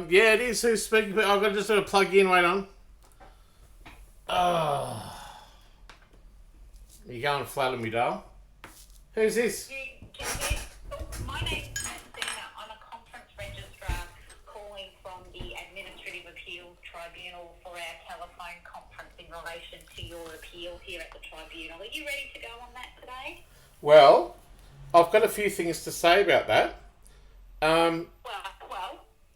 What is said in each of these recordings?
Yeah, it is. Who's speaking? But I've got to just sort of plug you in. Wait on. Oh. You going flat on me, doll? Who's this? My name's Christina. I'm a conference registrar calling from the Administrative Appeals Tribunal for our telephone conference in relation to your appeal here at the tribunal. Are you ready to go on that today? Well, I've got a few things to say about that. Well,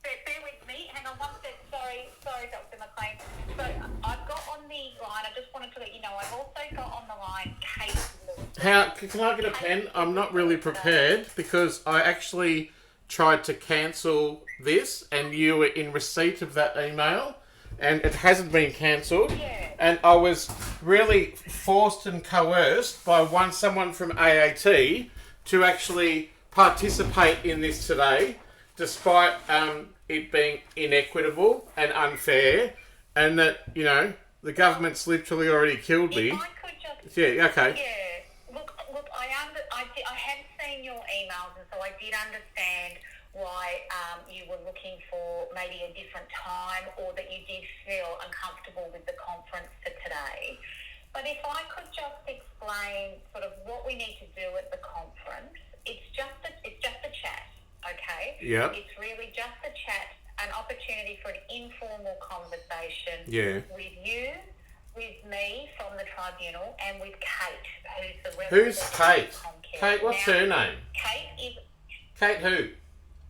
bear with me. Hang on one sec. Sorry, Dr. Mclean. So I've got on the line, I just wanted to let you know, I've also got on the line Kate. Can I get a pen? I'm not really prepared because I actually tried to cancel this and you were in receipt of that email and it hasn't been cancelled. Yeah. And I was really forced and coerced by someone from AAT to actually participate in this today, despite it being inequitable and unfair, and that, you know, the government's literally already killed me. If I could just... Yeah, okay. Yeah. Look, I have seen your emails, and so I did understand why you were looking for maybe a different time or that you did feel uncomfortable with the conference for today. But if I could just explain sort of what we need to do at the conference, it's just a chat, okay? Yeah. It's really just a chat, an opportunity for an informal conversation with you, with me from the tribunal, and with Kate, who's the representative. Who's Kate? Of Comcare. Kate, what's her name? Kate is... Kate who?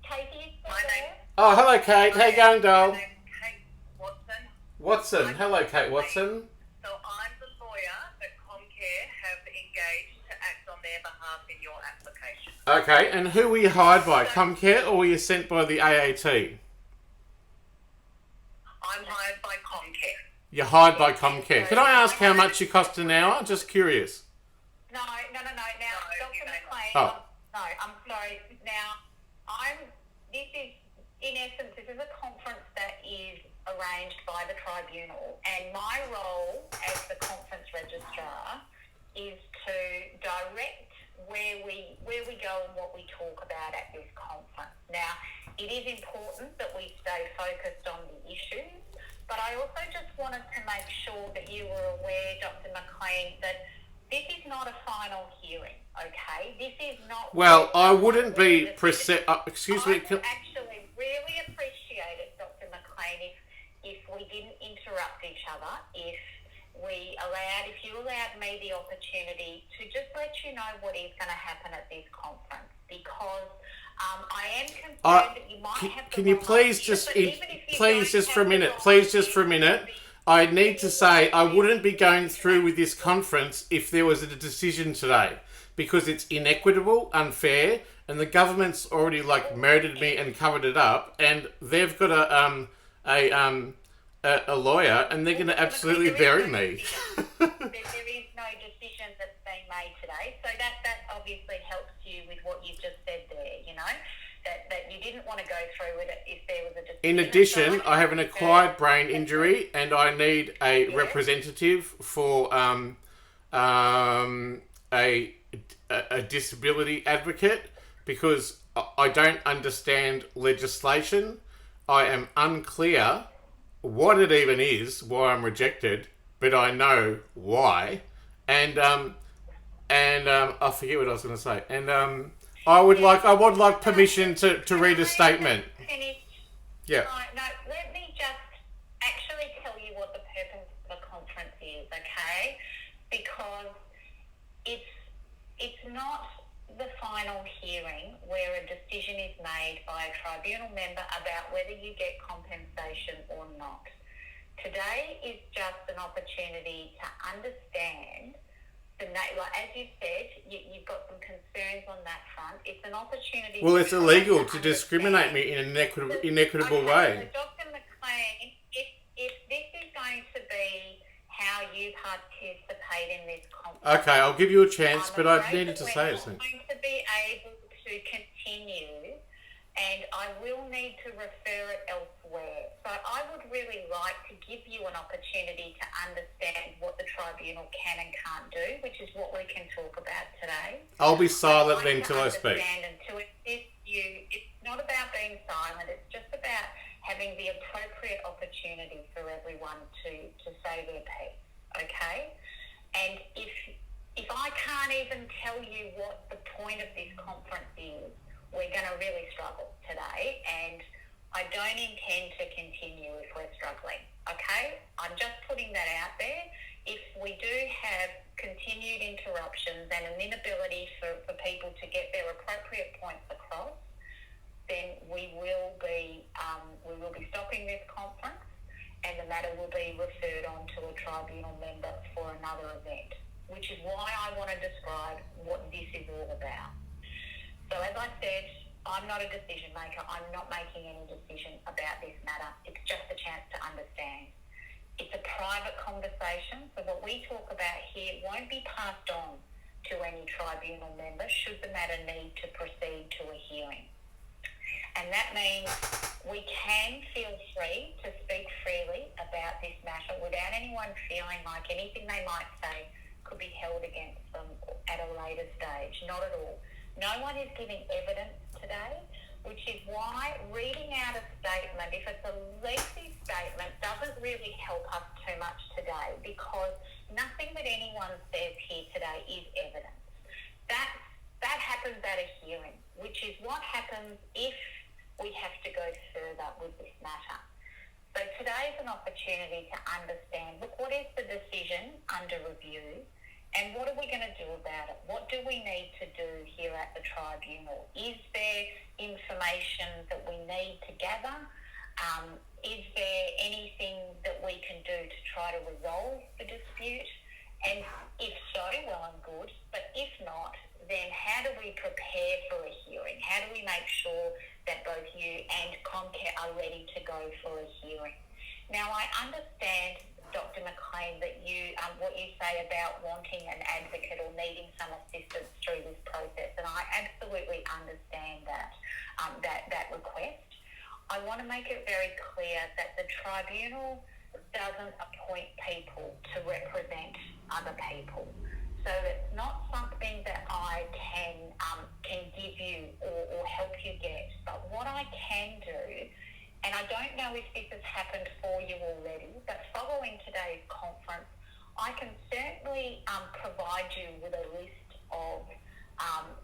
Kate is... My name... Oh, hello, Kate. How you going, doll? My name's Kate Watson. Watson. Hello, Kate Watson. So I'm the lawyer that Comcare have engaged to act on their behalf in your application. Okay, and who were you hired by? Comcare, or were you sent by the AAT? I'm hired by Comcare. You're hired by Comcare. Can I ask how much you cost an hour? Just curious. No. Now, Dr. McLean, Oh. I'm sorry. Now, this is a conference that is arranged by the tribunal, and my role as the conference registrar is to direct where we go and what we talk about at this conference. Now, it is important that we stay focused on the issues, but I also just wanted to make sure that you were aware, Dr. McLean, that this is not a final hearing, okay? This is not... Well, I wouldn't be... excuse me. I would actually really appreciate it, Dr. McLean, if we didn't interrupt each other, if you allowed me the opportunity to just let you know what is going to happen at this conference, because I am concerned that you might have... Can you please just for a minute, I need to say I wouldn't be going through with this conference if there was a decision today, because it's inequitable, unfair, and the government's already murdered me and covered it up, and they've got a lawyer, and they're going to absolutely bury me. There is no decision that's being made today, so that obviously helps you with what you've just said there, you know, that you didn't want to go through with it if there was a decision. In addition, I have an acquired brain injury, and I need a representative for a disability advocate, because I don't understand legislation. I am unclear what it even is, why I'm rejected, but I know why. And I forget what I was going to say. And I would like permission to read a statement. Yeah. No, let me just actually tell you what the purpose of the conference is, okay? Because it's not the final hearing where a decision is made by a tribunal member about whether you get compensation or not. Today is just an opportunity to understand as you said, you've got some concerns on that front. It's an opportunity... Well, it's illegal to discriminate me in an inequitable way. So Dr. McLean, if this is going to be how you participate in this conference... Okay, I'll give you a chance, but I needed to say it. I'm going to be able to continue, and I will need to refer it elsewhere. So I would really like to give you an opportunity to understand what the tribunal can and can't do, which is what we can talk about today. I'll be silent then until I speak. And to assist you, it's not about being silent, it's just about having having the appropriate opportunity for everyone to say their piece, okay? And if I can't even tell you what the point of this conference is, we're going to really struggle today, and I don't intend to continue if we're struggling, okay? I'm just putting that out there. If we do have continued interruptions and an inability for people to get their appropriate points across, then we will be stopping this conference, and the matter will be referred on to a tribunal member for another event, which is why I want to describe what this is all about. So as I said, I'm not a decision maker. I'm not making any decision about this matter. It's just a chance to understand. It's a private conversation, so what we talk about here won't be passed on to any tribunal member should the matter need to proceed to a hearing. And that means we can feel free to speak freely about this matter without anyone feeling like anything they might say could be held against them at a later stage. Not at all. No one is giving evidence today, which is why reading out a statement, if it's a lengthy statement, doesn't really help us too much today, because nothing that anyone says here today is evidence. That happens at a hearing, which is what happens if we have to go further with this matter. So today is an opportunity to understand, look, what is the decision under review, and what are we going to do about it? What do we need to do here at the tribunal? Is there information that we need to gather? Is there anything that we can do to try to resolve the dispute? And if so, well and good. But if not, then how do we prepare for a hearing? How do we make sure that both you and Comcare are ready to go for a hearing? Now, I understand, Dr. Mclean, that what you say about wanting an advocate or needing some assistance through this process, and I absolutely understand that request. I want to make it very clear that the tribunal doesn't appoint people to represent other people. So it's not something that I can give you or help you get. But what I can do, and I don't know if this has happened for you already, but following today's conference, I can certainly provide you with a list of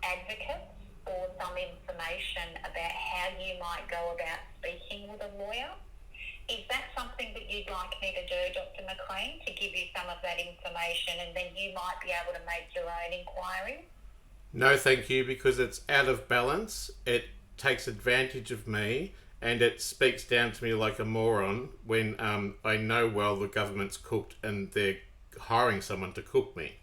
advocates or some information about how you might go about speaking with a lawyer. Is that something that you'd like me to do, Dr. Mclean, to give you some of that information, and then you might be able to make your own inquiry? No, thank you, because it's out of balance. It takes advantage of me, and it speaks down to me like a moron when I know well the government's cooked and they're hiring someone to cook me.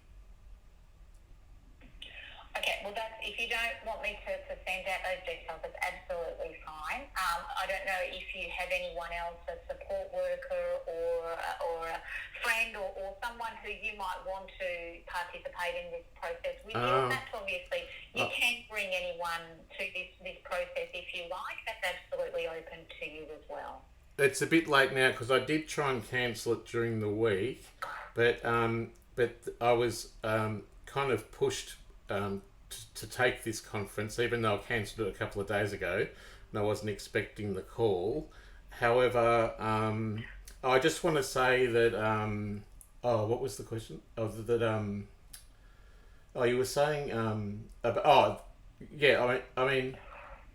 Okay, well, if you don't want me to send out those details, it's absolutely fine. I don't know if you have anyone else, a support worker or a friend or someone who you might want to participate in this process with you. And that's obviously, you can bring anyone to this process if you like. That's absolutely open to you as well. It's a bit late now because I did try and cancel it during the week, but I was kind of pushed to take this conference, even though I cancelled it a couple of days ago and I wasn't expecting the call. However, I just want to say that what was the question? You were saying I forget what I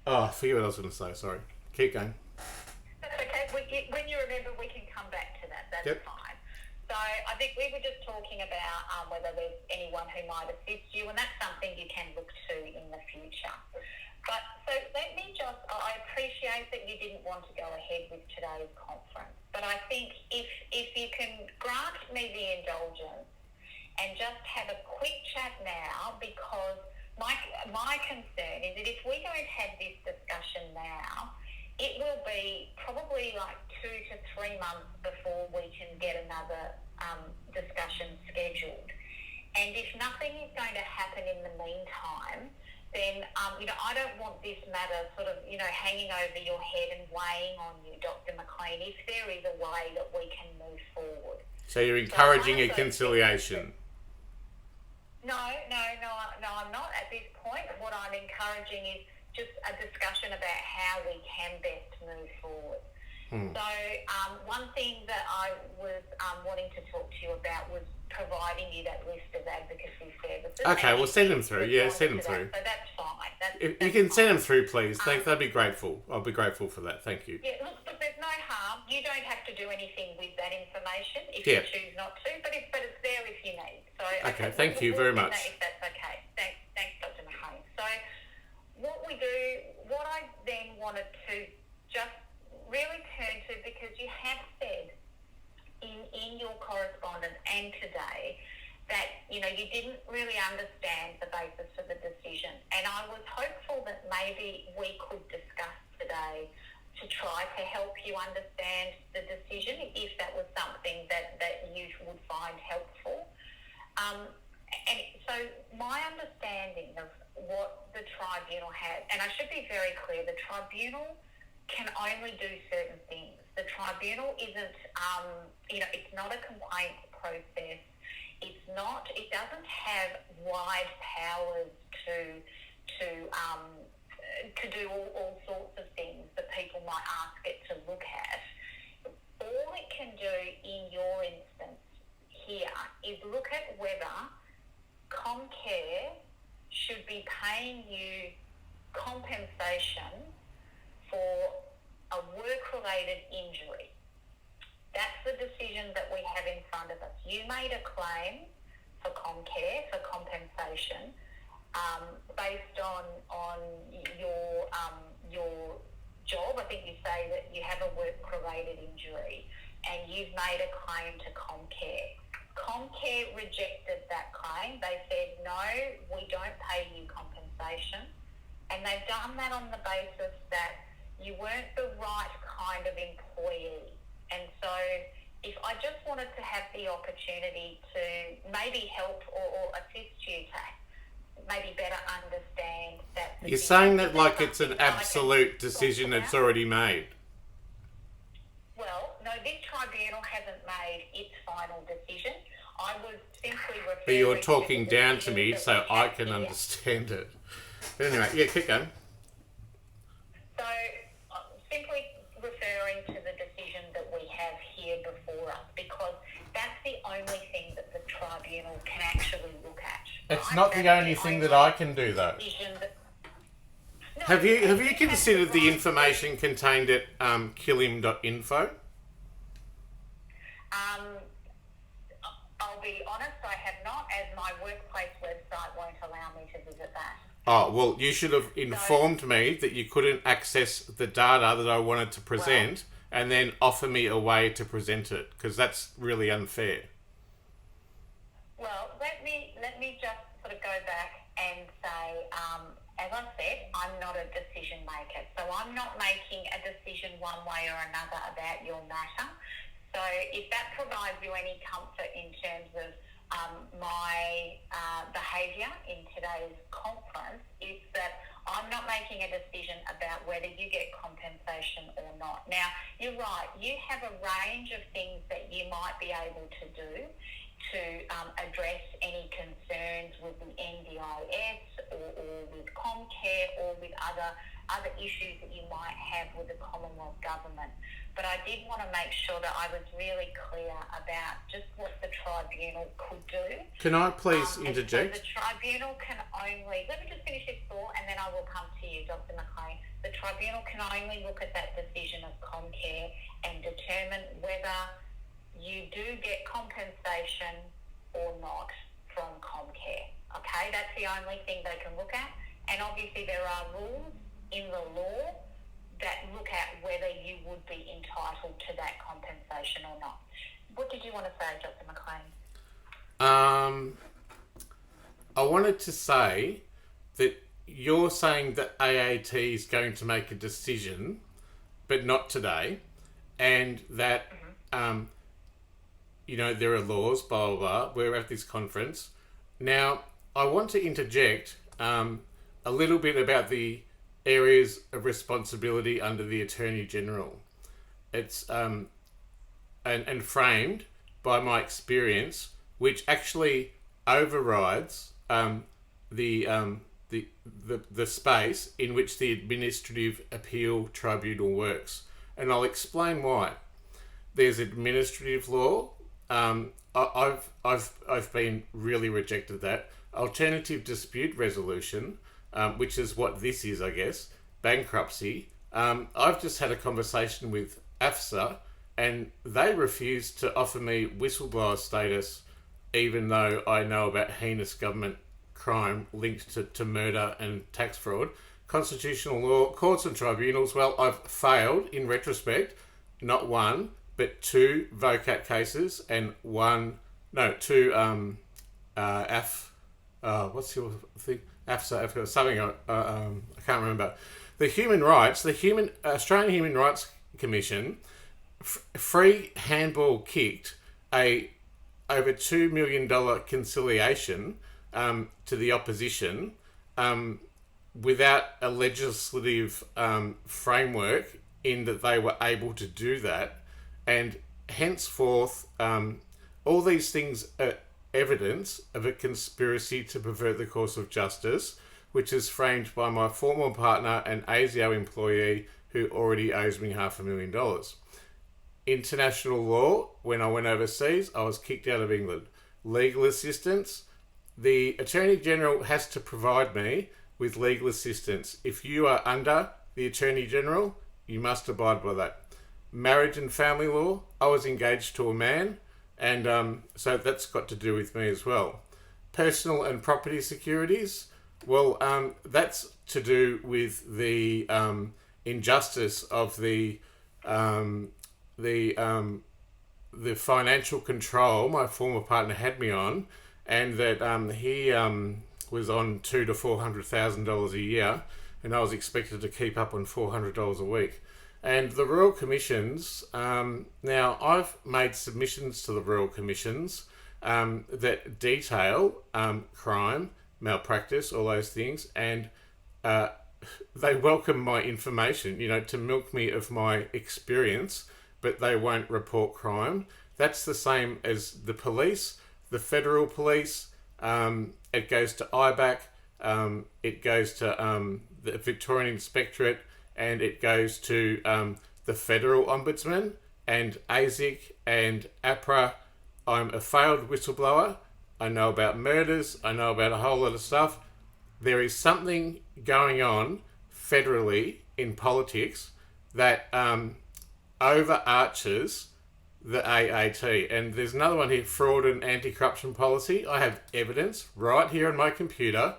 was going to say. Sorry, keep going. That's okay. When you remember, we can come back to that. That's yep. Fine. So I think we were just talking about whether there's anyone who might assist you, and that's something you can look to in the future. But so let me I appreciate that you didn't want to go ahead with today's conference, but I think if you can grant me the indulgence and just have a quick chat now, because my concern is that if we don't have this discussion now, it will be probably like 2 to 3 months before we can get another discussion scheduled. And if nothing is going to happen in the meantime, then, I don't want this matter sort of, hanging over your head and weighing on you, Dr. Mclean, if there is a way that we can move forward. So you're encouraging a conciliation? No, I'm not at this point. What I'm encouraging is just a discussion about how we can best move forward. So one thing that I was wanting to talk to you about was providing you that list of advocacy services. Okay, well, send them through. Yeah, send them That. through. So that's fine. If you can send them through, please. That'd be grateful. I'll be grateful for that. Thank you. Yeah, look, there's no harm. You don't have to do anything with that information if you choose not to, but it's there if you need. So okay, thank you very much. If that's okay. Thanks, Dr. McLean. So what I then wanted to just really turn to, because you have said in your correspondence and today that you didn't really understand the basis for the decision, and I was hopeful that maybe we could discuss today to try to help you understand the decision if that was something that you would find helpful. And so my understanding of what the tribunal has, and I should be very clear, the tribunal can only do certain things. The tribunal isn't, it's not a complaints process. It doesn't have wide powers to do all sorts of things that people might ask it to look at. All it can do in your instance here is look at whether Comcare should be paying you compensation for a work-related injury. That's the decision that we have in front of us. You made a claim for Comcare for compensation based on your job. I think you say that you have a work-related injury, and you've made a claim to Comcare. Comcare rejected that claim. They said, no, we don't pay you compensation, and they've done that on the basis that you weren't the right kind of employee. And so if I just wanted to have the opportunity to maybe help or assist you to maybe better understand that. You're saying that like it's an absolute decision that's already made. Well, no, this tribunal hasn't made its final decision. I was simply referring. But you're talking down to me so I can understand it. But anyway, yeah, keep going. So, simply referring to the decision that we have here before us, because that's the only thing that the tribunal can actually look at. It's not the only thing that I can do, though. Have you considered the information contained at killim.info? I'll be honest, I have not, as my workplace website won't allow me to visit that. Oh, well, you should have informed me that you couldn't access the data that I wanted to present and then offer me a way to present it, because that's really unfair. Well, let me just sort of go back and say, as I said, I'm not a decision maker, so I'm not making a decision one way or another about your matter. So if that provides you any comfort in terms of my behaviour in today's conference, is that I'm not making a decision about whether you get compensation or not. Now, you're right, you have a range of things that you might be able to do to address any concerns with the NDIS or with Comcare or with other issues that you might have with the Commonwealth Government. But I did want to make sure that I was really clear about just what the tribunal could do. Can I please interject? So the tribunal can only... Let me just finish this thought and then I will come to you, Dr. McLean. The tribunal can only look at that decision of Comcare and determine whether you do get compensation or not from Comcare. Okay? That's the only thing they can look at. And obviously there are rules in the law that look at whether you would be entitled to that compensation or not. What did you want to say, Dr. McLean? I wanted to say that you're saying that AAT is going to make a decision, but not today, and that, there are laws, blah, blah, blah. We're at this conference. Now, I want to interject a little bit about the areas of responsibility under the Attorney General. It's and framed by my experience, which actually overrides the space in which the Administrative Appeal Tribunal works. and I'll explain why. There's administrative law. I've been really rejected that. Alternative dispute resolution, which is what this is, I guess. Bankruptcy. I've just had a conversation with AFSA, and they refused to offer me whistleblower status, even though I know about heinous government crime linked to murder and tax fraud. Constitutional law, courts and tribunals. Well, I've failed in retrospect, not one, but two VOCAT cases and two what's your thing? AFSA, something I can't remember. The Australian Human Rights Commission free handball kicked a over $2 million conciliation to the opposition without a legislative framework in that they were able to do that. And henceforth, all these things are evidence of a conspiracy to pervert the course of justice, which is framed by my former partner and ASIO employee who already owes me $500,000. International law, when I went overseas, I was kicked out of England. Legal assistance, the Attorney General has to provide me with legal assistance. If you are under the Attorney General, you must abide by that. Marriage and family law, I was engaged to a man, and so that's got to do with me as well. Personal and property securities, well, that's to do with the injustice of the financial control my former partner had me on, and that he was on $200,000 to $400,000 a year, and I was expected to keep up on $400 a week. And the Royal Commissions, now I've made submissions to the Royal Commissions that detail crime, malpractice, all those things, and they welcome my information, to milk me of my experience, but they won't report crime. That's the same as the police, the federal police. It goes to IBAC, it goes to the Victorian Inspectorate, and it goes to the Federal Ombudsman and ASIC and APRA. I'm a failed whistleblower. I know about murders. I know about a whole lot of stuff. There is something going on federally in politics that overarches the AAT. And there's another one here, fraud and anti-corruption policy. I have evidence right here on my computer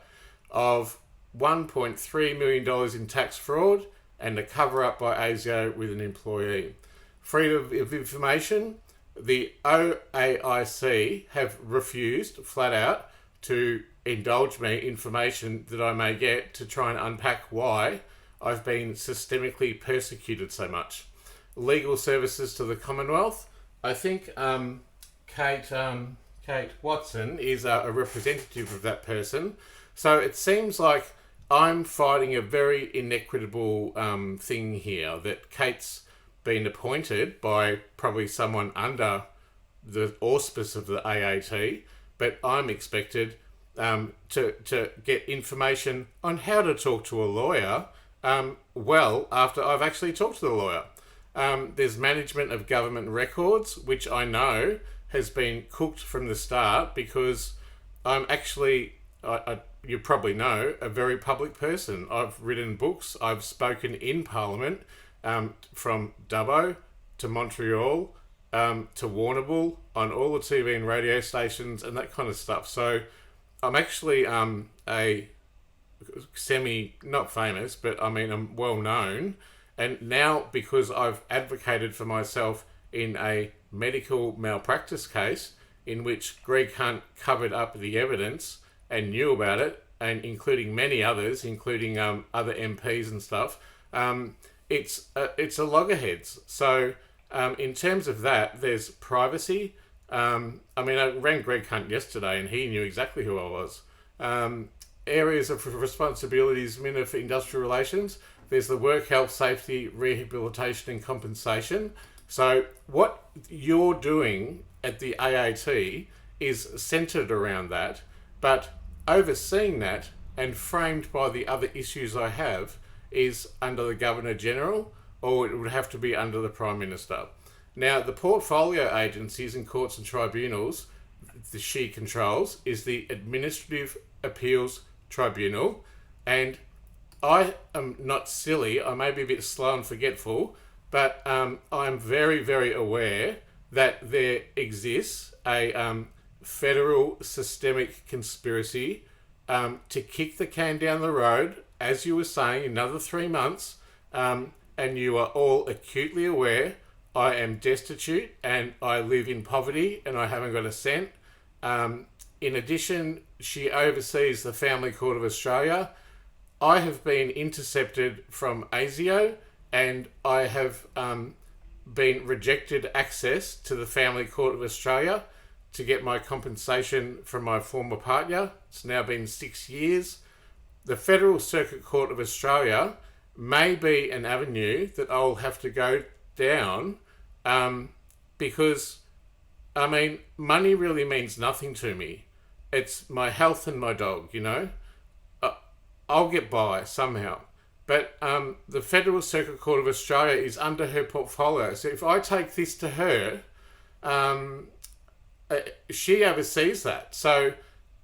of $1.3 million in tax fraud and a cover-up by ASIO with an employee. Freedom of information, the OAIC have refused flat out to indulge me information that I may get to try and unpack why I've been systemically persecuted so much. Legal services to the Commonwealth. I think Kate Watson is a representative of that person. So it seems like I'm fighting a very inequitable thing here, that Kate's been appointed by probably someone under the auspice of the AAT, but I'm expected to get information on how to talk to a lawyer well after I've actually talked to the lawyer. There's management of government records, which I know has been cooked from the start because I'm actually, you probably know, a very public person. I've written books, I've spoken in Parliament, from Dubbo to Montreal to Warrnambool, on all the TV and radio stations and that kind of stuff. So I'm actually a not famous, but I mean I'm well known. And now, because I've advocated for myself in a medical malpractice case in which Greg Hunt covered up the evidence and knew about it, and including many others, including other MPs and stuff, it's a loggerheads. So in terms of that, there's privacy. I rang Greg Hunt yesterday and he knew exactly who I was. Areas of responsibilities, Minister for Industrial Relations. There's the work, health, safety, rehabilitation and compensation. So what you're doing at the AAT is centred around that, but overseeing that and framed by the other issues I have is under the Governor General. or it would have to be under the Prime Minister. Now, the portfolio agencies in courts and tribunals, the she controls, is the Administrative Appeals Tribunal, and I am not silly, I may be a bit slow and forgetful, but I'm very, very aware that there exists a federal systemic conspiracy to kick the can down the road, as you were saying, another 3 months, and you are all acutely aware I am destitute and I live in poverty and I haven't got a cent. In addition, she oversees the Family Court of Australia. I have been intercepted from ASIO and I have been rejected access to the Family Court of Australia to get my compensation from my former partner. It's now been 6 years. The Federal Circuit Court of Australia may be an avenue that I'll have to go down because, I mean, money really means nothing to me. It's my health and my dog, you know. I'll get by somehow. But the Federal Circuit Court of Australia is under her portfolio. So if I take this to her, she oversees that. So,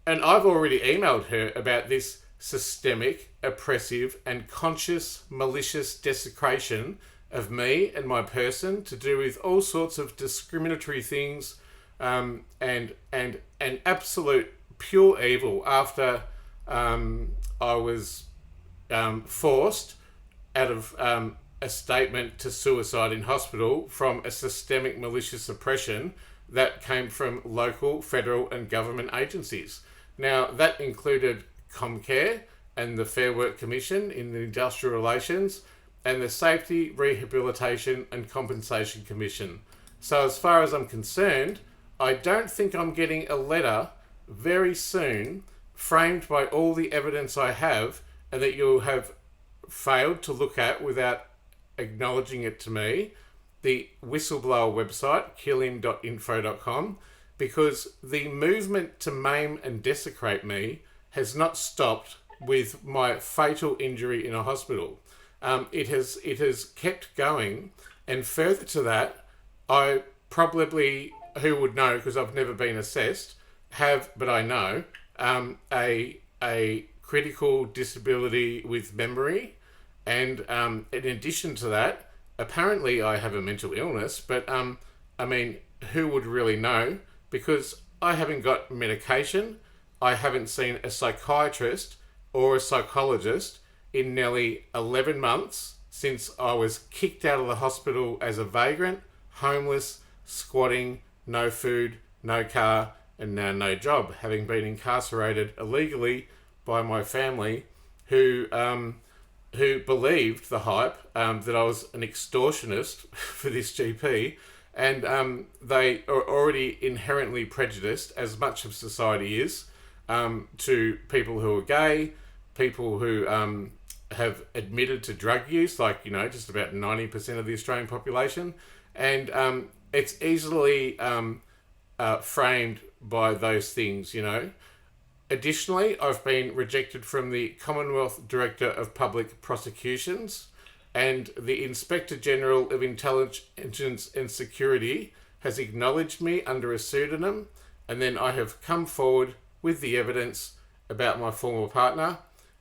and I've already emailed her about this systemic, oppressive, and conscious, malicious desecration of me and my person to do with all sorts of discriminatory things, and absolute pure evil after I was forced out of a statement to suicide in hospital from a systemic malicious oppression that came from local, federal and government agencies. Now, that included Comcare and the Fair Work Commission in the Industrial Relations and the Safety, Rehabilitation and Compensation Commission. So as far as I'm concerned, I don't think I'm getting a letter very soon framed by all the evidence I have and that you'll have failed to look at without acknowledging it to me, the whistleblower website, killim.info.com, because the movement to maim and desecrate me has not stopped with my fatal injury in a hospital. It has kept going, and further to that, I probably, who would know because I've never been assessed, have, but I know, a critical disability with memory, and in addition to that, apparently I have a mental illness, but I mean, who would really know? Because I haven't got medication, I haven't seen a psychiatrist or a psychologist in nearly 11 months since I was kicked out of the hospital as a vagrant, homeless, squatting, no food, no car, and now no job, having been incarcerated illegally by my family who believed the hype that I was an extortionist for this GP, and they are already inherently prejudiced, as much of society is, to people who are gay, people who have admitted to drug use, like, you know, just about 90% of the Australian population, and it's easily framed by those things, you know. Additionally, I've been rejected from the Commonwealth Director of Public Prosecutions, and the Inspector General of Intelligence and Security has acknowledged me under a pseudonym, and then I have come forward with the evidence about my former partner,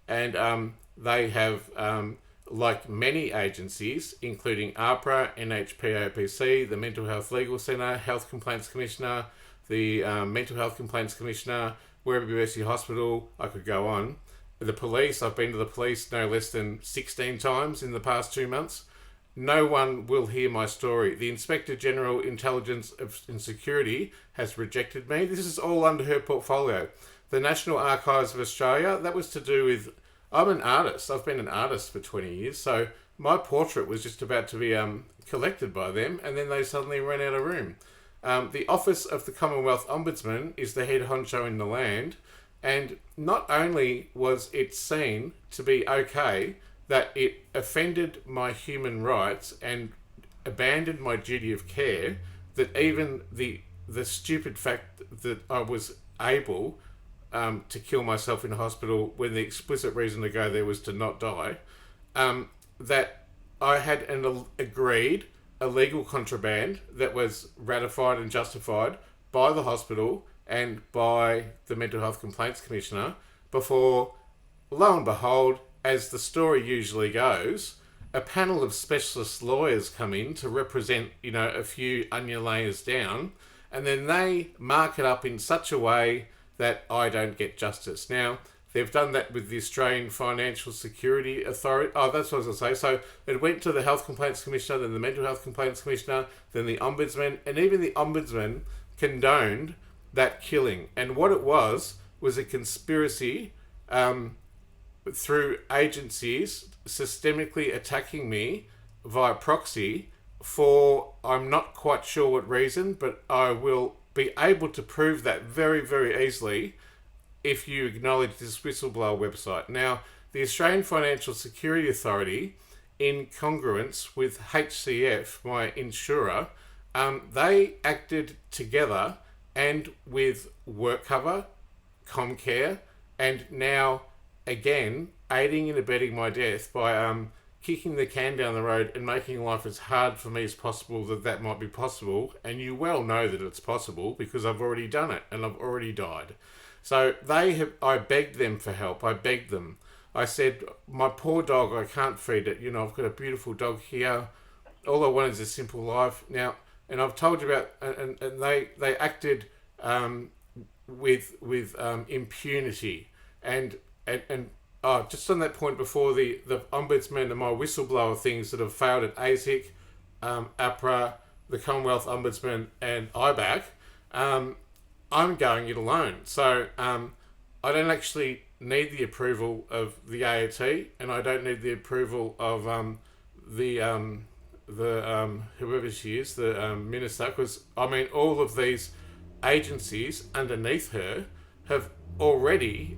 and they have, like many agencies, including APRA, NHPAPC, the Mental Health Legal Centre, Health Complaints Commissioner, the Mental Health Complaints Commissioner, Werribee University Hospital, I could go on. The police, I've been to the police no less than 16 times in the past 2 months. No one will hear my story. The Inspector General Intelligence and Security has rejected me. This is all under her portfolio. The National Archives of Australia, that was to do with, I'm an artist. I've been an artist for 20 years. So my portrait was just about to be collected by them, and then they suddenly ran out of room. The Office of the Commonwealth Ombudsman is the head honcho in the land, and not only was it seen to be okay that it offended my human rights and abandoned my duty of care, that even the stupid fact that I was able to kill myself in a hospital when the explicit reason to go there was to not die, that I had an agreed illegal contraband that was ratified and justified by the hospital and by the Mental Health Complaints Commissioner before, lo and behold, as the story usually goes, a panel of specialist lawyers come in to represent, a few onion layers down, and then they mark it up in such a way that I don't get justice. Now, they've done that with the Australian Financial Security Authority. Oh, that's what I was going to say. So it went to the Health Complaints Commissioner, then the Mental Health Complaints Commissioner, then the Ombudsman, and even the Ombudsman condoned that killing. And what it was a conspiracy through agencies systemically attacking me via proxy for, I'm not quite sure what reason, but I will be able to prove that very, very easily if you acknowledge this whistleblower website. Now, the Australian Financial Security Authority, in congruence with HCF, my insurer, they acted together and with WorkCover, Comcare, and now again aiding and abetting my death by kicking the can down the road and making life as hard for me as possible that might be possible. And you well know that it's possible because I've already done it and I've already died. So I begged them for help. I begged them. I said, my poor dog, I can't feed it. I've got a beautiful dog here. All I want is a simple life. Now, and I've told you about, and they acted with impunity. And just on that point before, the Ombudsman and my whistleblower things that have failed at ASIC, APRA, the Commonwealth Ombudsman and IBAC, I'm going it alone. So I don't actually need the approval of the AAT, and I don't need the approval of the whoever she is, the minister, because all of these agencies underneath her have already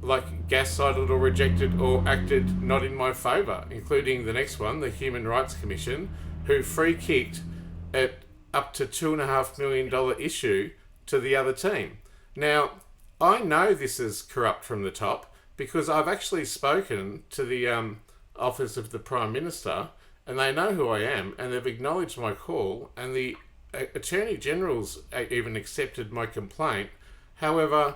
gaslighted or rejected or acted not in my favour, including the next one, the Human Rights Commission, who free kicked at up to $2.5 million issue to the other team. Now, I know this is corrupt from the top because I've actually spoken to the Office of the Prime Minister, and they know who I am, and they've acknowledged my call, and the Attorney General's even accepted my complaint. However,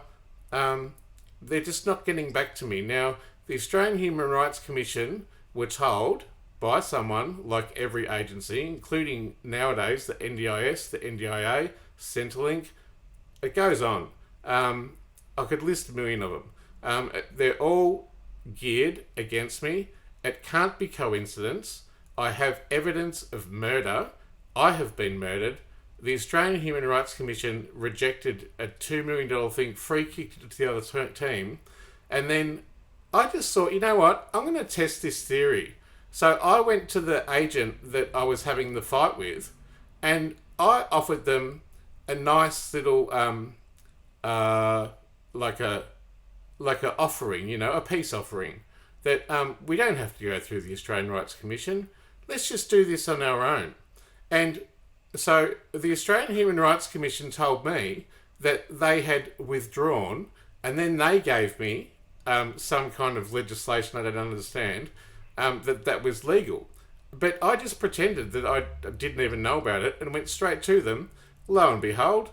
they're just not getting back to me. Now, the Australian Human Rights Commission were told by someone like every agency, including nowadays the NDIS, the NDIA, Centrelink. It goes on. I could list a million of them. They're all geared against me. It can't be coincidence. I have evidence of murder. I have been murdered. The Australian Human Rights Commission rejected a $2 million thing, free kicked it to the other team. And then I just thought, you know what? I'm going to test this theory. So I went to the agent that I was having the fight with, and I offered them a nice little, like a offering, a peace offering, that we don't have to go through the Australian Rights Commission. Let's just do this on our own. And so the Australian Human Rights Commission told me that they had withdrawn, and then they gave me some kind of legislation I don't understand, that was legal. But I just pretended that I didn't even know about it and went straight to them. Lo and behold,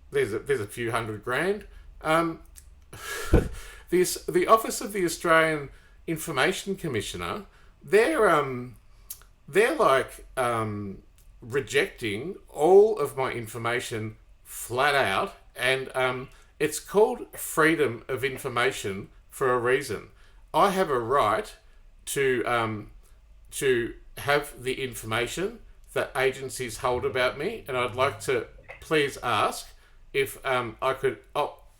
there's a few $100,000. The Office of the Australian Information Commissioner, they're rejecting all of my information flat out, and it's called freedom of information for a reason. I have a right to have the information that agencies hold about me, and I'd like to please ask if I could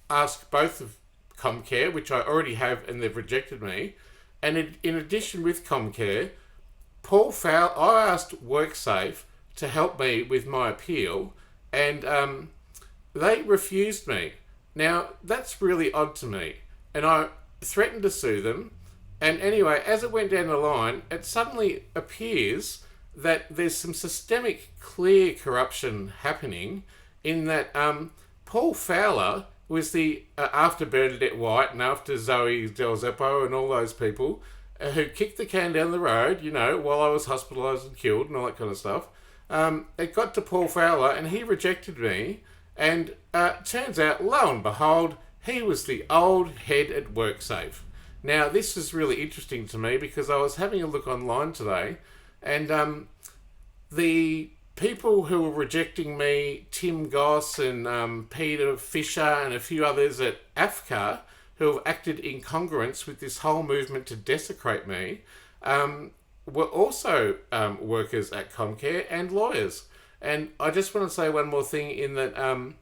ask both of Comcare, which I already have and they've rejected me, and in addition with Comcare, Paul Fowler, I asked WorkSafe to help me with my appeal, and they refused me. Now, that's really odd to me, and I threatened to sue them. And anyway, as it went down the line, it suddenly appears that there's some systemic, clear corruption happening in that Paul Fowler was the, after Bernadette White and after Zoe Del Zeppo and all those people, who kicked the can down the road, while I was hospitalised and killed and all that kind of stuff. It got to Paul Fowler and he rejected me. And turns out, lo and behold, he was the old head at WorkSafe. Now, this is really interesting to me because I was having a look online today and the people who were rejecting me, Tim Goss and Peter Fisher and a few others at AFCA, who have acted in congruence with this whole movement to desecrate me, were also workers at Comcare and lawyers. And I just want to say one more thing in that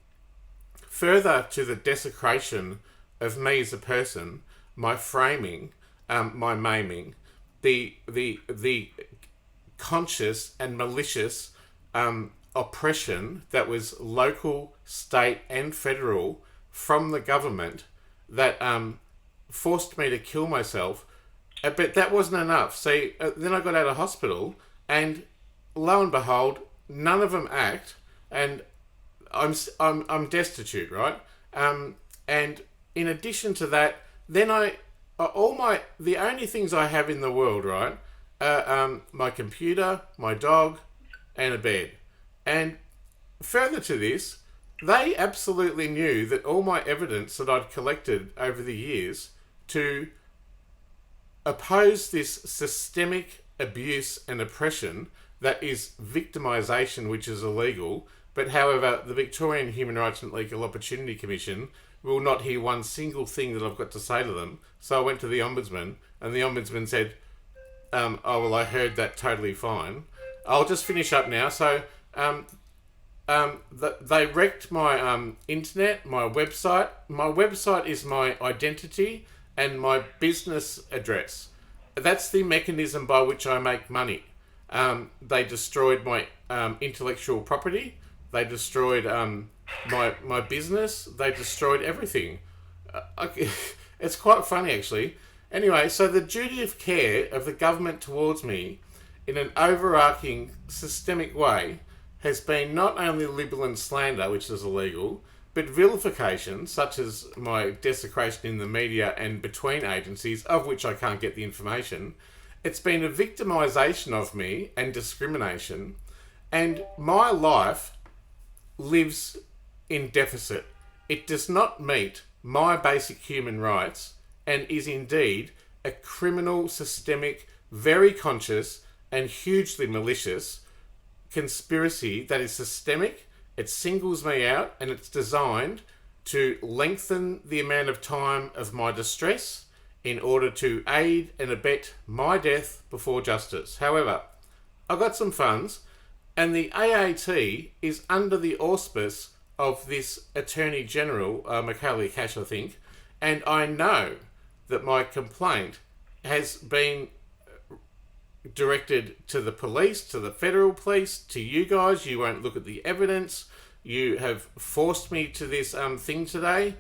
further to the desecration of me as a person, my framing, my maiming, the conscious and malicious oppression that was local, state and federal from the government that forced me to kill myself. But that wasn't enough. See, then I got out of hospital and lo and behold, none of them act, and I'm destitute, right? And in addition to that, then the only things I have in the world, right, are my computer, my dog, and a bed. And further to this, they absolutely knew that all my evidence that I'd collected over the years to oppose this systemic abuse and oppression that is victimisation, which is illegal. But however, the Victorian Human Rights and Legal Opportunity Commission will not hear one single thing that I've got to say to them. So I went to the Ombudsman, and the Ombudsman said, oh, well, I heard that totally fine. I'll just finish up now. So they wrecked my internet, my website. My website is my identity and my business address. That's the mechanism by which I make money. They destroyed my intellectual property. They destroyed my business. They destroyed everything. It's quite funny, actually. Anyway, so the duty of care of the government towards me in an overarching systemic way has been not only libel and slander, which is illegal, but vilification, such as my desecration in the media and between agencies, of which I can't get the information. It's been a victimisation of me and discrimination, and my life lives in deficit. It does not meet my basic human rights and is indeed a criminal, systemic, very conscious and hugely malicious conspiracy that is systemic. It singles me out and it's designed to lengthen the amount of time of my distress in order to aid and abet my death before justice. However, I got some funds and the AAT is under the auspice of this Attorney General, Michaela Cash, I think, and I know that my complaint has been directed to the police, to the federal police, to you guys. You won't look at the evidence. You have forced me to this thing today.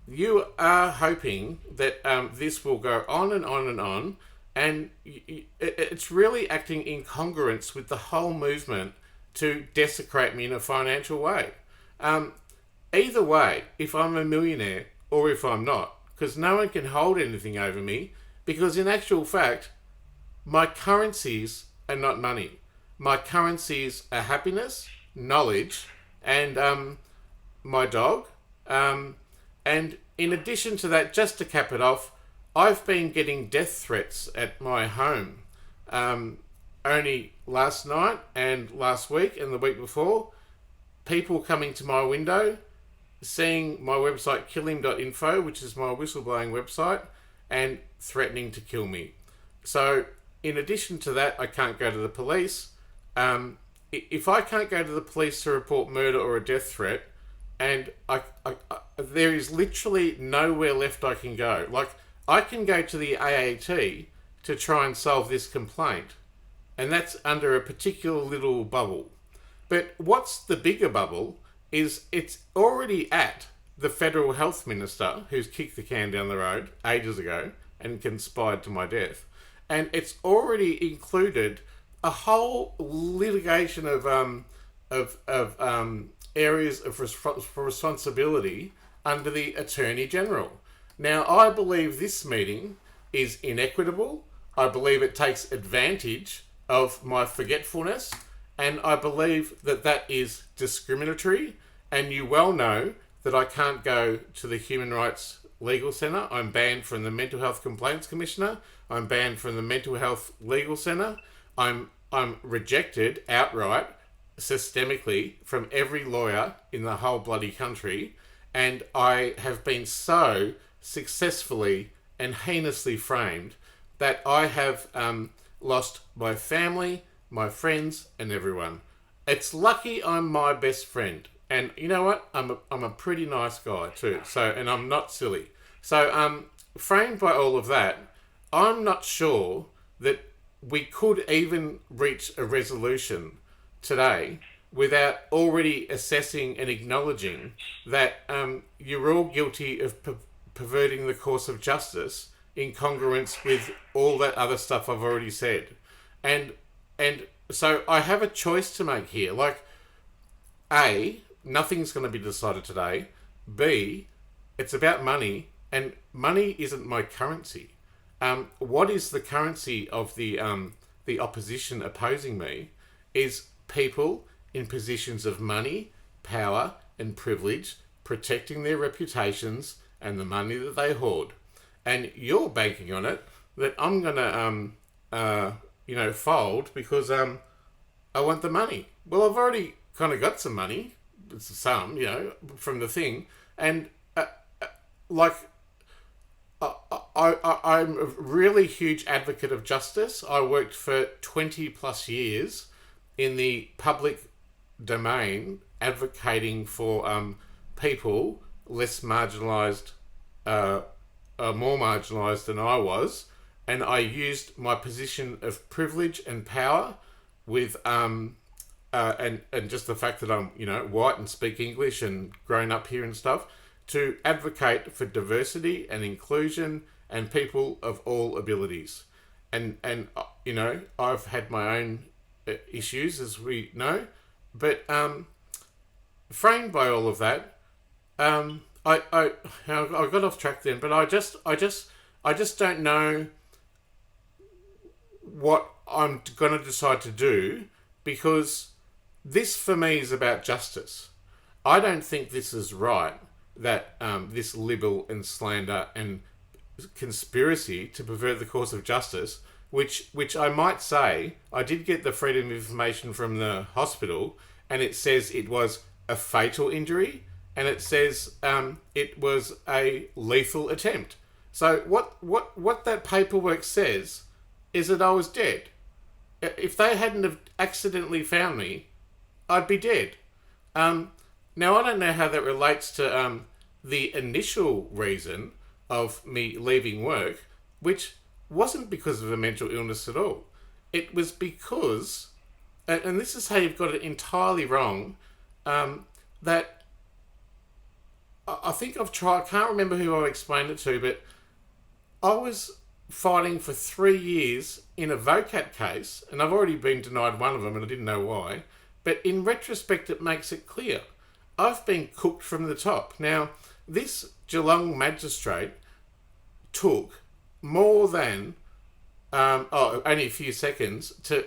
You are hoping that this will go on and on and on, and it's really acting in congruence with the whole movement to desecrate me in a financial way. Either way, if I'm a millionaire or if I'm not, because no one can hold anything over me, because in actual fact, my currencies are not money. My currencies are happiness, knowledge, and my dog. And in addition to that, just to cap it off, I've been getting death threats at my home. Only last night and last week and the week before, people coming to my window, seeing my website killim.info, which is my whistleblowing website, and threatening to kill me. So in addition to that, I can't go to the police. If I can't go to the police to report murder or a death threat, and there is literally nowhere left I can go. Like, I can go to the AAT to try and solve this complaint, and that's under a particular little bubble. But what's the bigger bubble is it's already at the federal health minister who's kicked the can down the road ages ago and conspired to my death. And it's already included a whole litigation of areas of responsibility under the Attorney General. Now, I believe this meeting is inequitable. I believe it takes advantage of my forgetfulness, and I believe that that is discriminatory. And you well know that I can't go to the Human Rights Legal Centre. I'm banned from the Mental Health Complaints Commissioner. I'm banned from the Mental Health Legal Centre. I'm rejected outright, systemically, from every lawyer in the whole bloody country. And I have been so successfully and heinously framed that I have lost my family, my friends, and everyone. It's lucky I'm my best friend. And you know what? I'm a pretty nice guy too. So, and I'm not silly. So, framed by all of that, I'm not sure that we could even reach a resolution today without already assessing and acknowledging that you're all guilty of perverting the course of justice in congruence with all that other stuff I've already said. And so I have a choice to make here. Like, A, nothing's going to be decided today. B, it's about money, and money isn't my currency. What is the currency of the opposition opposing me is people in positions of money, power, and privilege, protecting their reputations and the money that they hoard. And you're banking on it that I'm gonna fold because I want the money. Well, I've already kind of got some money, some, from the thing, and I'm a really huge advocate of justice. I worked for 20 plus years in the public domain advocating for people less marginalised, more marginalised than I was, and I used my position of privilege and power with and just the fact that I'm white and speak English and grown up here and stuff to advocate for diversity and inclusion and people of all abilities. And I've had my own issues, as we know, but framed by all of that, I got off track then, but I just don't know what I'm going to decide to do, because this for me is about justice. I don't think this is right, that this libel and slander and conspiracy to pervert the course of justice, which I might say, I did get the freedom of information from the hospital, and it says it was a fatal injury, and it says it was a lethal attempt. So what that paperwork says is that I was dead. If they hadn't have accidentally found me, I'd be dead. Now, I don't know how that relates to the initial reason of me leaving work, which wasn't because of a mental illness at all. It was because, and this is how you've got it entirely wrong, that I think I've tried, I can't remember who I explained it to, but I was fighting for 3 years in a VOCAT case, and I've already been denied one of them and I didn't know why, but in retrospect it makes it clear. I've been cooked from the top. Now, this Geelong magistrate took more than only a few seconds to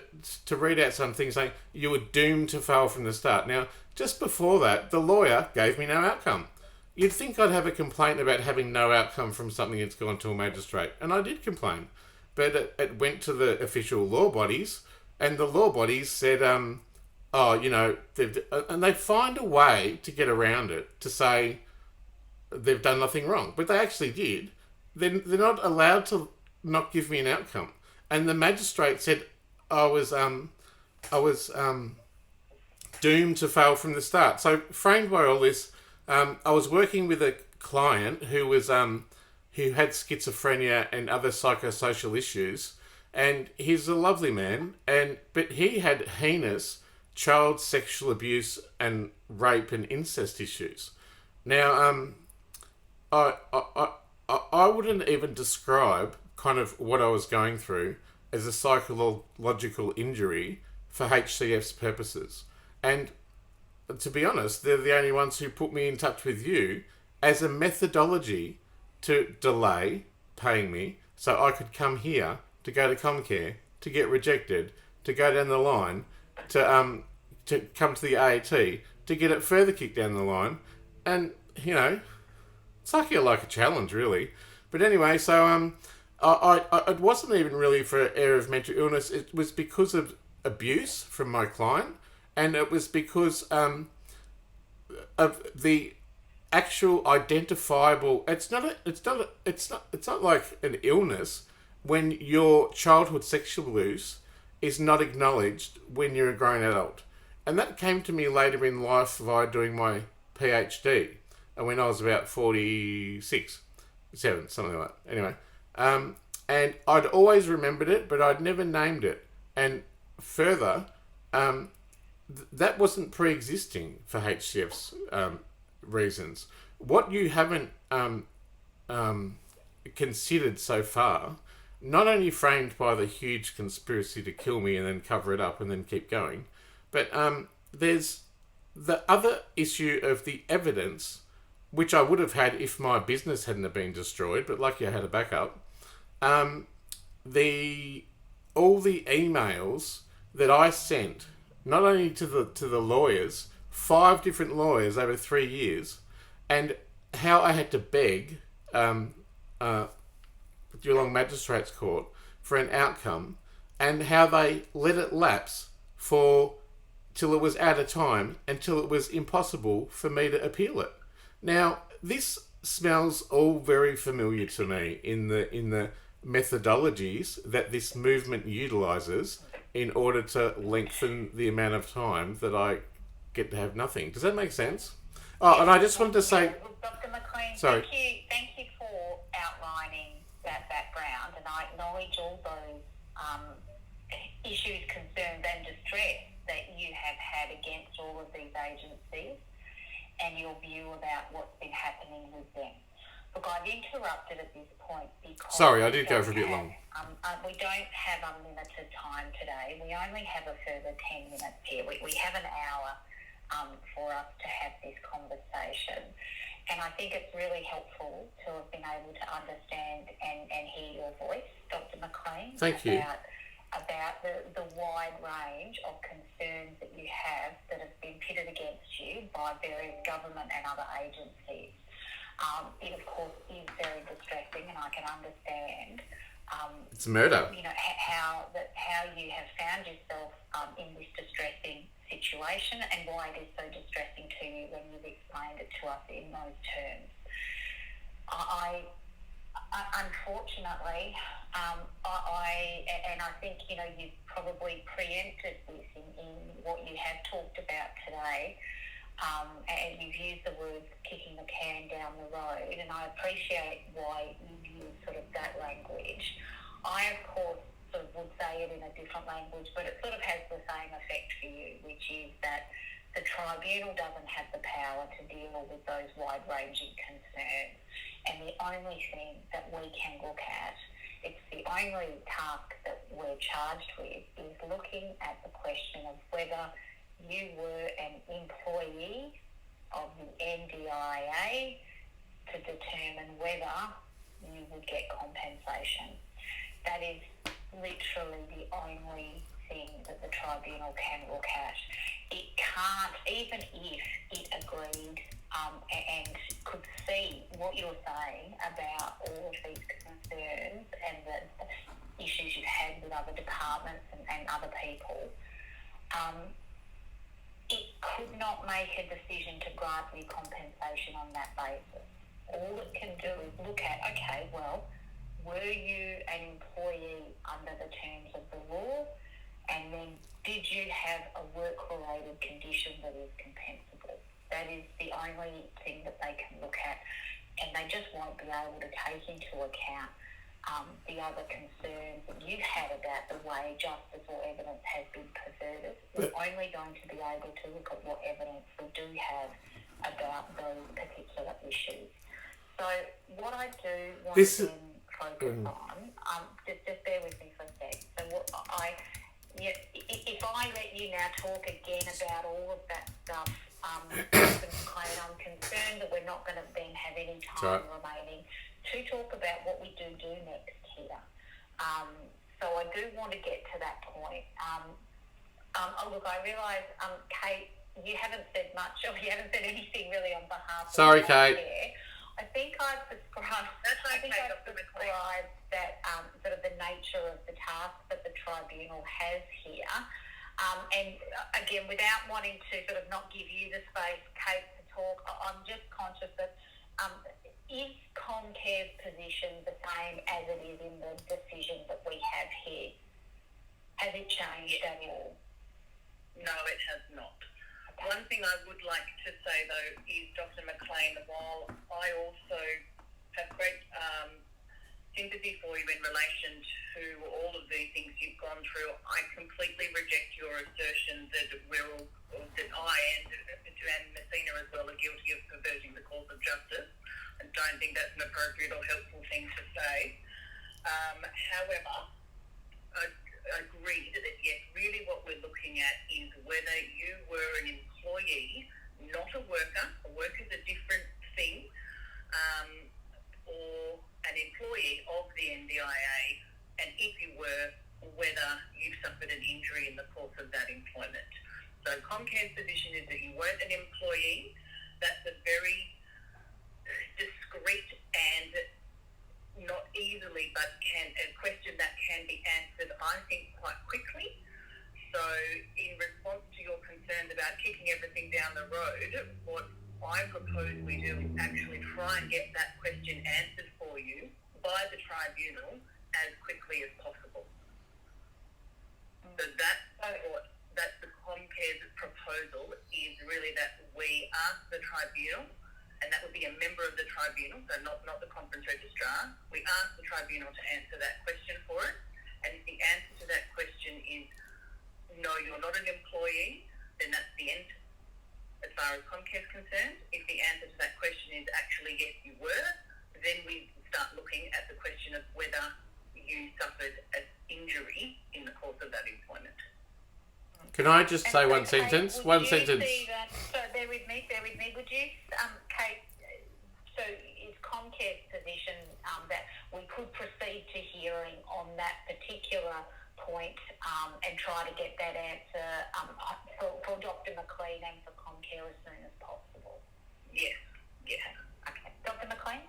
read out something saying you were doomed to fail from the start. Now, just before that, the lawyer gave me no outcome. You'd think I'd have a complaint about having no outcome from something that's gone to a magistrate, and I did complain. But it went to the official law bodies, and the law bodies said, and they find a way to get around it, to say they've done nothing wrong. But they actually did. They're not allowed to not give me an outcome. And the magistrate said I was doomed to fail from the start. So framed by all this, I was working with a client who had schizophrenia and other psychosocial issues, and he's a lovely man, but he had heinous child sexual abuse and rape and incest issues. Now, I wouldn't even describe kind of what I was going through as a psychological injury for HCF's purposes. And to be honest, they're the only ones who put me in touch with you as a methodology to delay paying me so I could come here to go to Comcare, to get rejected, to go down the line, to come to the AAT, to get it further kicked down the line, and it's like a challenge, really. But anyway, so it wasn't even really for an area of mental illness. It was because of abuse from my client, and it was because of the actual identifiable. It's not like an illness when your childhood sexual abuse is not acknowledged when you're a grown adult. And that came to me later in life via doing my PhD, and when I was about 46, 7, something like that. Anyway, and I'd always remembered it, but I'd never named it. And further, that wasn't pre-existing for HCF's reasons. What you haven't considered so far, not only framed by the huge conspiracy to kill me and then cover it up and then keep going, but there's the other issue of the evidence, which I would have had if my business hadn't have been destroyed, but lucky I had a backup. All the emails that I sent, not only to the lawyers, 5 different lawyers over 3 years, and how I had to beg Geelong Magistrates Court for an outcome, and how they let it lapse till it was out of time, until it was impossible for me to appeal it. Now, this smells all very familiar to me in the methodologies that this movement utilises in order to lengthen the amount of time that I get to have nothing. Does that make sense? Oh, and I just wanted to say... Dr. Mclean, sorry. Thank you for outlining that background, and I acknowledge all those issues, concerns and distress that you have had against all of these agencies and your view about what's been happening with them. Look, I've interrupted at this point because... Sorry, I did go for a bit long. We don't have unlimited time today. We only have a further 10 minutes here. We have an hour for us to have this conversation. And I think it's really helpful to have been able to understand and hear your voice, Dr. Mclean. Thank you. About the wide range of concerns that you have that have been pitted against you by various government and other agencies. It, of course, is very distressing, and I can understand it's murder. How you have found yourself in this distressing situation, and why it is so distressing to you when you've explained it to us in those terms. I unfortunately, I think you've probably preempted this in what you have talked about today, and you've used the words kicking the can down the road, and I appreciate why you've used sort of that language. I, of course, sort of would say it in a different language, but it sort of has the same effect for you, which is that the tribunal doesn't have the power to deal with those wide-ranging concerns. And the only thing that we can look at, it's the only task that we're charged with, is looking at the question of whether you were an employee of the NDIA to determine whether you would get compensation. That is literally the only thing that the tribunal can look at. It can't, even if it agreed and could see what you're saying about all of these concerns and the issues you've had with other departments and other people, it could not make a decision to grant you compensation on that basis. All it can do is look at, okay, well, were you an employee under the terms of the law? And then did you have a work-related condition that is compensable? That is the only thing that they can look at, and they just won't be able to take into account the other concerns that you've had about the way justice or evidence has been perverted. We're only going to be able to look at what evidence we do have about those particular issues. So what I do want to focus on, just bear with me for a sec. So if I let you now talk again about all of that stuff, I'm concerned that we're not going to then have any time remaining to talk about what we do next here. So I do want to get to that point. Look, I realise, Kate, you haven't said much, or you haven't said anything really on behalf Sorry, of Kate. Comcare. I think I've described that sort of the nature of the task that the tribunal has here. And again, without wanting to sort of not give you the space, Kate, to talk, I'm just conscious that is Comcare's position the same as it is in the decision that we have here? Has it changed at all? No, it has not. Okay. One thing I would like to say, though, is Dr. Mclean, while I also have great sympathy for you in relation to all of the things you've gone through, I completely reject your assertion that I and Messina as well are guilty of perverting the cause of justice. I don't think that's an appropriate or helpful thing to say. However, I agree that yes, really what we're looking at is whether you were an employee, not a worker. A worker is a different thing, or an employee of the NDIA, and if you were, whether you've suffered an injury in the course of that employment. So Comcare's position is that you weren't an employee. That's a very discreet and not easily, but a question that can be answered, I think, quite quickly. So in response to your concerns about kicking everything down the road, what I propose we do is actually try and get that question answered for you by the tribunal as quickly as possible. So that's the Comcare's proposal, is really that we ask the tribunal, and that would be a member of the tribunal, so not the conference registrar. We ask the tribunal to answer that question for us, and if the answer to that question is no, you're not an employee, then that's the end as far as Comcare is concerned. If the answer to that question is actually yes, you were, then we start looking at the question of whether you suffered an injury in the course of that employment. Can I just say one sentence? One sentence. So bear with me. Would you, Kate, so is Comcare's position that we could proceed to hearing on that particular point and try to get that answer for Dr. Mclean and for Comcare as soon as possible? Yes. Okay. Dr. Mclean?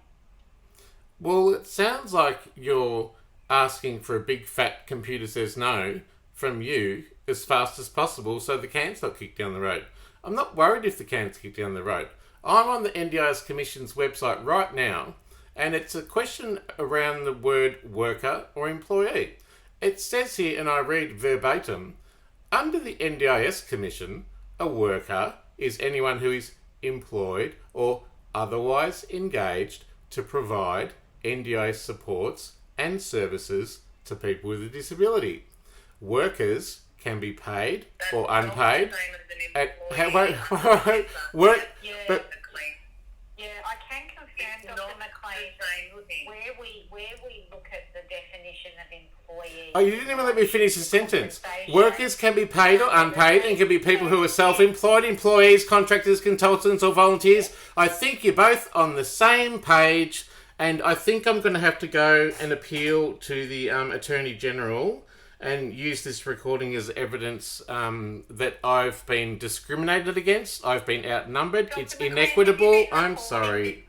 Well, it sounds like you're asking for a big fat computer says no from you as fast as possible so the can's not kicked down the road. I'm not worried if the can's kicked down the road. I'm on the NDIS Commission's website right now, and it's a question around the word worker or employee. It says here, and I read verbatim, under the NDIS Commission, a worker is anyone who is employed or otherwise engaged to provide NDIS supports and services to people with a disability. Workers can be paid or unpaid. I can confirm, Dr. Mclean, where we look at the definition of employee. Oh, you didn't even let me finish the sentence. Workers can be paid or unpaid and can be people who are self-employed, employees, contractors, consultants or volunteers. I think you're both on the same page, and I think I'm going to have to go and appeal to the Attorney General and use this recording as evidence that I've been discriminated against, I've been outnumbered, it's inequitable, I'm sorry.